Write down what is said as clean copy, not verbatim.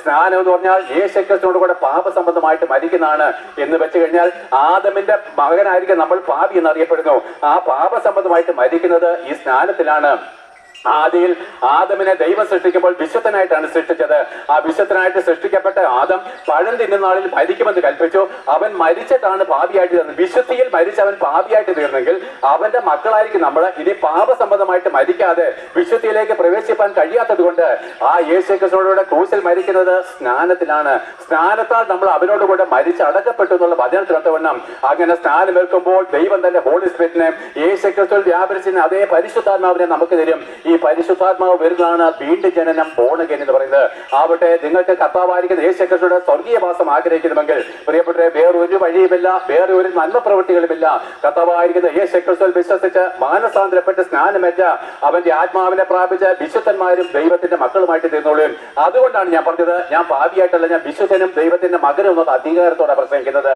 സ്നാനം എന്ന് പറഞ്ഞാൽ യേശുക്രിസ്തുവിനോട് കൂടെ പാപസംബന്ധമായിട്ട് മരിക്കുന്നതാണ് എന്ന് വെച്ച് കഴിഞ്ഞാൽ ആദമിന്റെ മകനായിരിക്കും നമ്മൾ പാപി എന്നറിയപ്പെടുന്നു. ആ പാപസംബന്ധമായിട്ട് മരിക്കുന്നത് ഈ സ്നാനത്തിലാണ്. ആദിയിൽ ആദമിനെ ദൈവം സൃഷ്ടിക്കുമ്പോൾ വിശുദ്ധനായിട്ടാണ് സൃഷ്ടിച്ചത്. ആ വിശുദ്ധനായിട്ട് സൃഷ്ടിക്കപ്പെട്ട ആദം പഴം തിന്നുന്നാളിൽ മരിക്കുമെന്ന് കൽപ്പിച്ചു. അവൻ മരിച്ചിട്ടാണ് പാപിയായിട്ട് തീർന്നത്. വിശുദ്ധിയിൽ മരിച്ച് അവൻ പാപിയായിട്ട് തീർന്നെങ്കിൽ അവന്റെ മക്കളായിരിക്കും നമ്മൾ. ഇനി പാപസംബന്ധമായിട്ട് മരിക്കാതെ വിശുദ്ധിയിലേക്ക് പ്രവേശിപ്പാൻ കഴിയാത്തത് കൊണ്ട് ആ യേശുക്രിസ്തുവിനോട് ക്രൂശിൽ മരിക്കുന്നത് സ്നാനത്തിലാണ്. സ്നാനത്താൽ നമ്മൾ അവനോട് കൂടെ മരിച്ച് അടക്കപ്പെട്ടു എന്നുള്ള വചനത്തിനൊത്തവണ്ണം അങ്ങനെ സ്നാനമേൽക്കുമ്പോൾ ദൈവം തന്റെ ഹോളി സ്പിരിറ്റിനെ യേശുക്രിസ്തുവിൽ വ്യാപരിച്ചിരുന്ന അതേ പരിശുദ്ധാത്മാവിനെ നമുക്ക് തരും. ഈ പരിശുദ്ധാത്മാവ് വരുന്നതാണ് വീണ്ടും ജനനം, ബോൺ അഗൈൻ എന്ന് പറയുന്നത്. ആവട്ടെ, നിങ്ങൾക്ക് കർത്താവായിരിക്കുന്ന യേശുക്രിസ്തുവിന്റെ സ്വർഗീയവാസം ആഗ്രഹിക്കുന്നുവെങ്കിൽ പ്രിയപ്പെട്ടവരെ, വേറൊരു വഴിയുമില്ല, വേറെ ഒരു നന്മ പ്രവൃത്തികളുമില്ല. കർത്താവായിരിക്കുന്ന യേശുക്രിസ്തുവിൽ വിശ്വസിച്ച് മാനസാന്തരപ്പെട്ട് സ്നാനമേറ്റ അവന്റെ ആത്മാവിനെ പ്രാപിച്ച് വിശുദ്ധന്മാരും ദൈവത്തിന്റെ മക്കളുമായിട്ട് തീർന്നോളും. അതുകൊണ്ടാണ് ഞാൻ പറഞ്ഞത്, ഞാൻ പാപിയായിട്ടല്ല, ഞാൻ വിശുദ്ധനും ദൈവത്തിന്റെ മകനും എന്നത് അധികാരത്തോടെ പ്രസംഗിക്കുന്നത്.